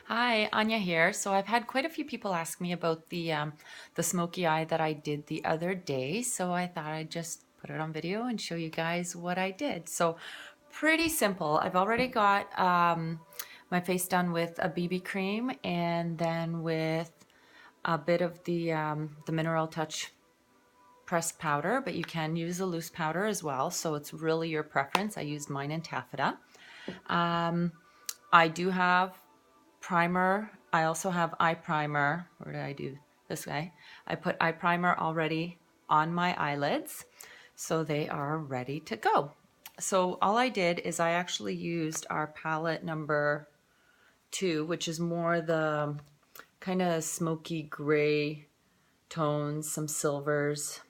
Hi, Anya here. So I've had quite a few people ask me about the smoky eye that I did the other day. So I thought I'd just put it on video and show you guys what I did. So pretty simple. I've already got my face done with a BB cream and then with a bit of the Mineral Touch pressed powder, but you can use a loose powder as well. So it's really your preference. I used mine in taffeta. I do have primer. I also have eye primer. Where did I do this guy? I put eye primer already on my eyelids, so they are ready to go. So all I did is I actually used our palette number 2, which is more the kind of smoky gray tones, some silvers.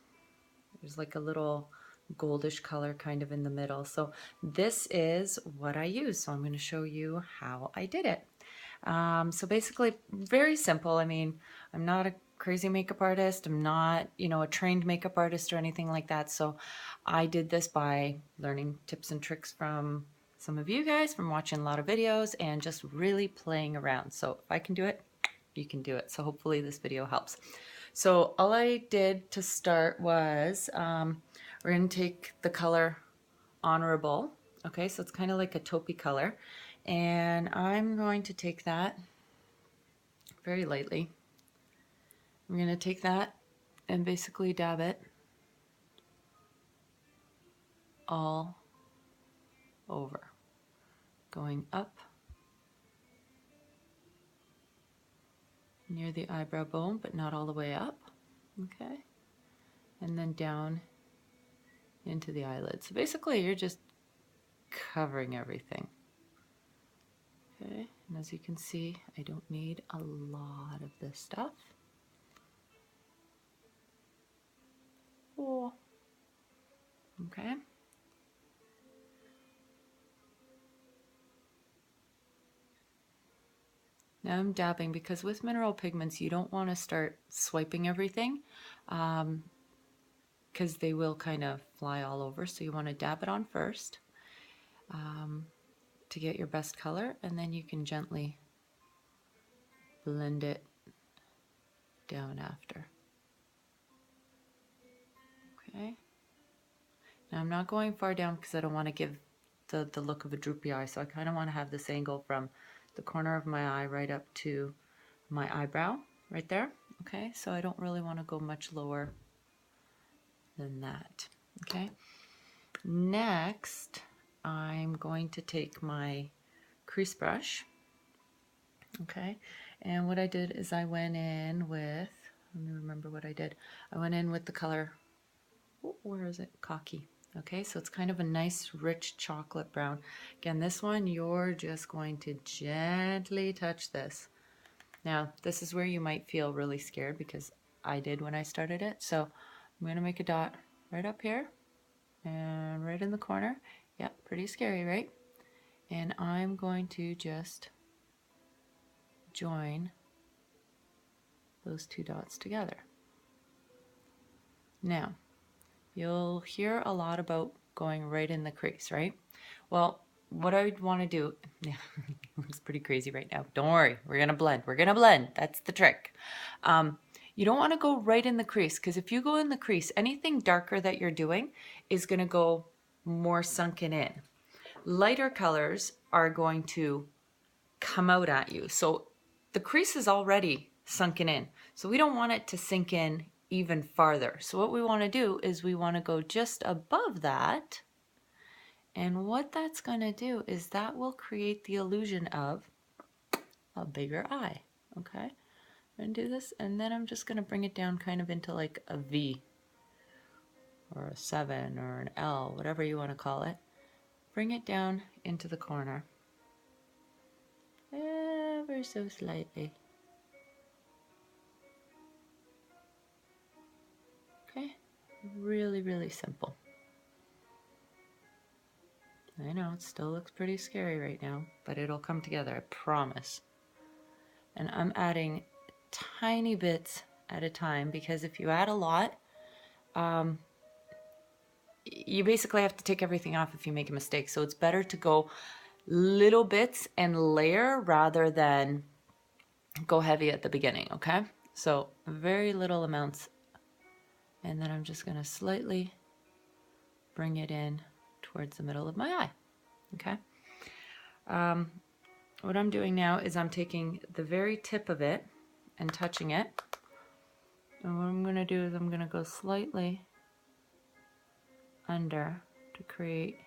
There's like a little goldish color kind of in the middle. So this is what I use. So I'm going to show you how I did it. So basically very simple. I mean, I'm not a crazy makeup artist. I'm not, a trained makeup artist or anything like that. So I did this by learning tips and tricks from some of you guys, from watching a lot of videos and just really playing around. So if I can do it, you can do it. So hopefully this video helps. So all I did to start was we're going to take the color Honorable. Okay, so it's kind of like a taupey color. And I'm going to take that very lightly. I'm going to take that and basically dab it all over, going up near the eyebrow bone, but not all the way up. Okay, and then down into the eyelid. So basically you're just covering everything. Okay, and as you can see, I don't need a lot of this stuff. Oh. Okay. Now I'm dabbing because with mineral pigments you don't want to start swiping everything because they will kind of fly all over. So you want to dab it on first to get your best color, and then you can gently blend it down after. Okay. Now I'm not going far down because I don't want to give the look of a droopy eye. So I kind of want to have this angle from the corner of my eye right up to my eyebrow right there. Okay, so I don't really want to go much lower than that. Okay, next I'm going to take my crease brush. Okay, and what I did is I went in with, let me remember what I did. I went in with the color, where is it? Cocky. Okay, so it's kind of a nice rich chocolate brown. Again, this one you're just going to gently touch this. Now, this is where you might feel really scared because I did when I started it. So I'm going to make a dot right up here and right in the corner. Yeah, pretty scary, right? And I'm going to just join those two dots together. Now, you'll hear a lot about going right in the crease, right? Well, what I would want to do, yeah, it's pretty crazy right now. Don't worry, we're gonna blend. We're gonna blend. That's the trick. You don't want to go right in the crease because if you go in the crease, anything darker that you're doing is gonna go more sunken in. Lighter colors are going to come out at you. So the crease is already sunken in. So we don't want it to sink in even farther. So what we want to do is we want to go just above that. And what that's going to do is that will create the illusion of a bigger eye. Okay, I'm going to do this, and then I'm just going to bring it down kind of into like a V or a 7 or an L, whatever you want to call it. Bring it down into the corner ever so slightly. Okay, really, really simple. I know it still looks pretty scary right now, but it'll come together, I promise. And I'm adding tiny bits at a time because if you add a lot, you basically have to take everything off if you make a mistake. So it's better to go little bits and layer rather than go heavy at the beginning, okay? So very little amounts. And then I'm just gonna slightly bring it in towards the middle of my eye, okay? What I'm doing now is I'm taking the very tip of it and touching it. And what I'm gonna do is I'm gonna go slightly under to create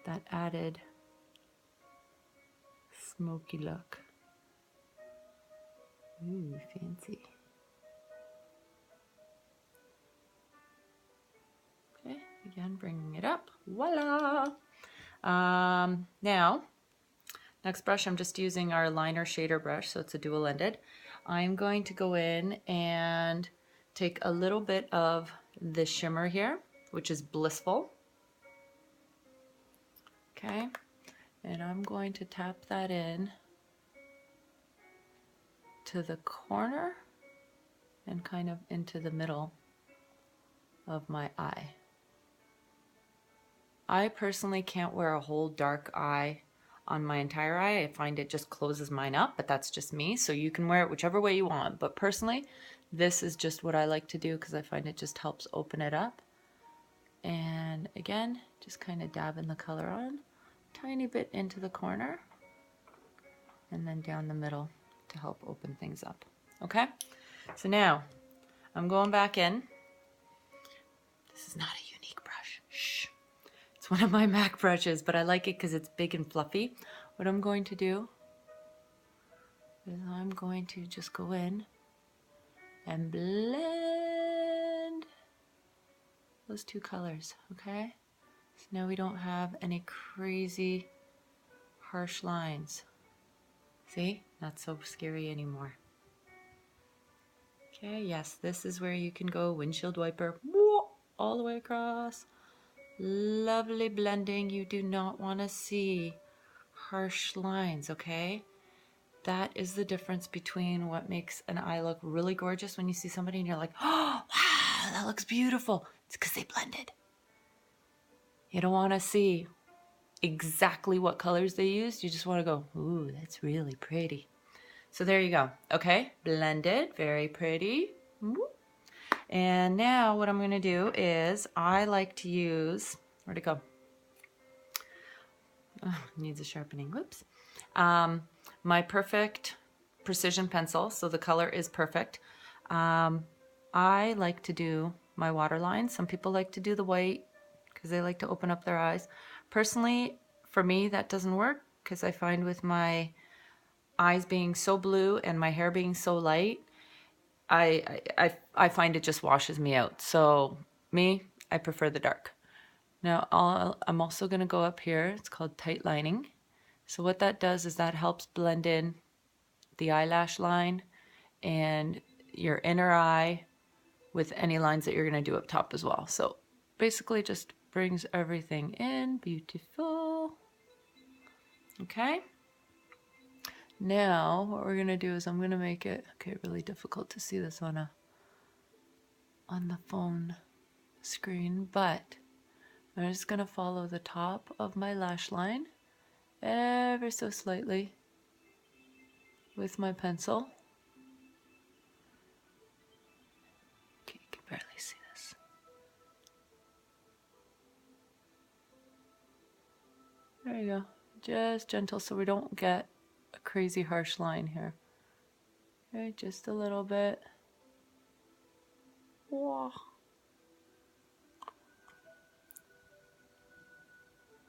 that added smoky look. Ooh, fancy. Okay, again, bringing it up. Voila! Now, next brush, I'm just using our liner shader brush, so it's a dual-ended. I'm going to go in and take a little bit of the shimmer here, which is Blissful. Okay, and I'm going to tap that in to the corner and kind of into the middle of my eye. I personally can't wear a whole dark eye on my entire eye. I find it just closes mine up, but that's just me. So you can wear it whichever way you want. But personally, this is just what I like to do because I find it just helps open it up. And again, just kind of dabbing the color on, tiny bit into the corner, and then down the middle to help open things up. Okay? So now, I'm going back in. This is not a Younique brush. Shh. It's one of my MAC brushes, but I like it because it's big and fluffy. What I'm going to do is I'm going to just go in and blend those two colors, okay? So now we don't have any crazy harsh lines. See? Not so scary anymore. Okay, yes, this is where you can go windshield wiper all the way across. Lovely blending. You do not want to see harsh lines, okay? That is the difference between what makes an eye look really gorgeous when you see somebody and you're like, oh, wow, that looks beautiful. It's because they blended. You don't want to see exactly what colors they used. You just want to go, ooh, that's really pretty. So there you go. Okay, blended, very pretty. And now what I'm going to do is I like to use, where'd it go? Oh, needs a sharpening. Whoops. My perfect precision pencil, so the color is perfect. I like to do my waterline. Some people like to do the white because they like to open up their eyes. Personally, for me, that doesn't work because I find with my eyes being so blue and my hair being so light, I find it just washes me out. So me, I prefer the dark. Now I'm also going to go up here. It's called tight lining. So what that does is that helps blend in the eyelash line and your inner eye with any lines that you're going to do up top as well. So basically just brings everything in. Beautiful. Okay. Now what we're going to do is I'm going to make it, okay, really difficult to see this on the phone screen, but I'm just going to follow the top of my lash line ever so slightly with my pencil. Okay, you can barely see this. There you go. Just gentle so we don't get a crazy harsh line here. Okay, just a little bit. Whoa.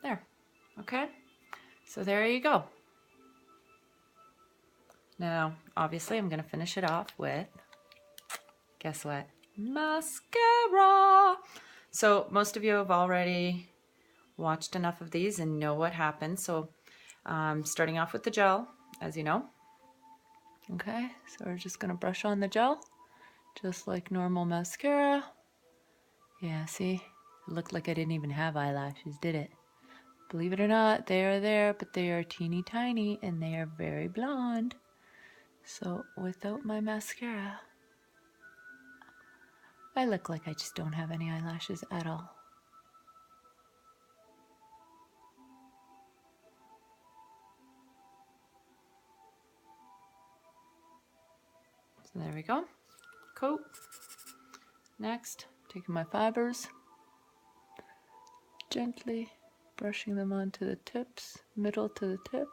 There. Okay. So there you go. Now, obviously, I'm going to finish it off with, guess what? Mascara. So most of you have already watched enough of these and know what happens. So starting off with the gel, as you know. Okay, so we're just going to brush on the gel, just like normal mascara. Yeah, see? It looked like I didn't even have eyelashes, did it? Believe it or not, they are there, but they are teeny tiny and they are very blonde. So without my mascara, I look like I just don't have any eyelashes at all. So there we go. Coat. Next, taking my fibers, gently brushing them onto the tips, middle to the tip.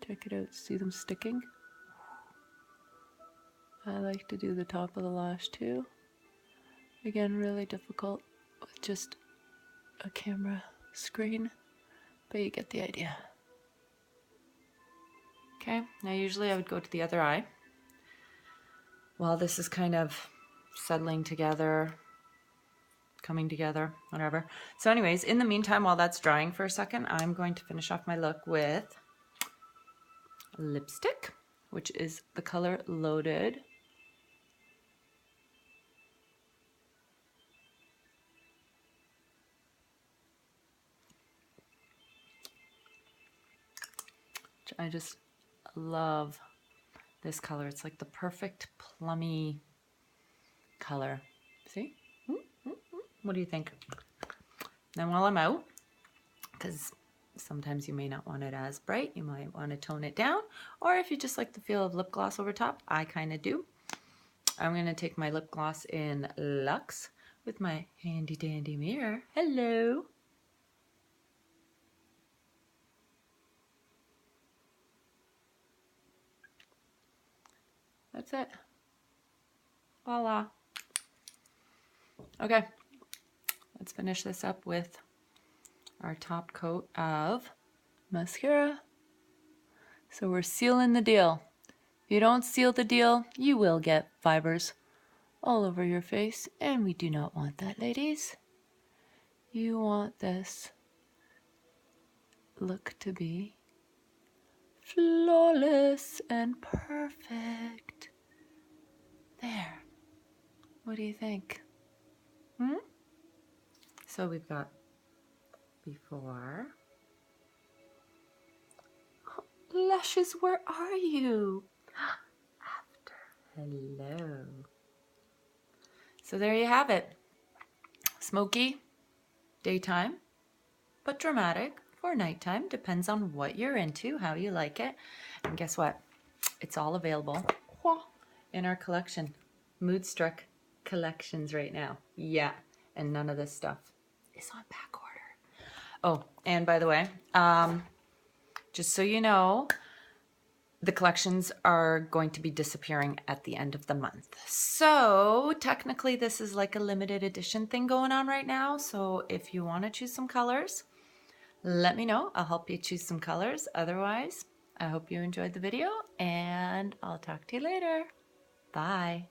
Check it out, see them sticking? I like to do the top of the lash too. Again, really difficult with just a camera screen, but you get the idea. Okay, now usually I would go to the other eye. While this is kind of settling together, coming together, whatever. So anyways, in the meantime, while that's drying for a second, I'm going to finish off my look with lipstick, which is the color Loaded. I just love this color. It's like the perfect plummy color. See? What do you think? Then while I'm out, because sometimes you may not want it as bright, you might want to tone it down, or if you just like the feel of lip gloss over top, I kind of do. I'm going to take my lip gloss in Luxe with my handy dandy mirror. Hello. That's it. Voila. Okay, let's finish this up with our top coat of mascara. So we're sealing the deal. If you don't seal the deal, you will get fibers all over your face, and we do not want that, ladies. You want this look to be flawless and perfect. There. What do you think? So we've got before. Oh, lashes, where are you? After. Hello. So there you have it. Smoky, daytime, but dramatic for nighttime. Depends on what you're into, how you like it. And guess what? It's all available in our collection. Moodstruck collections right now. Yeah, and none of this stuff is on back order. Oh, and by the way, just so you know, the collections are going to be disappearing at the end of the month. So technically this is like a limited edition thing going on right now. So if you want to choose some colors, let me know. I'll help you choose some colors. Otherwise, I hope you enjoyed the video and I'll talk to you later. Bye.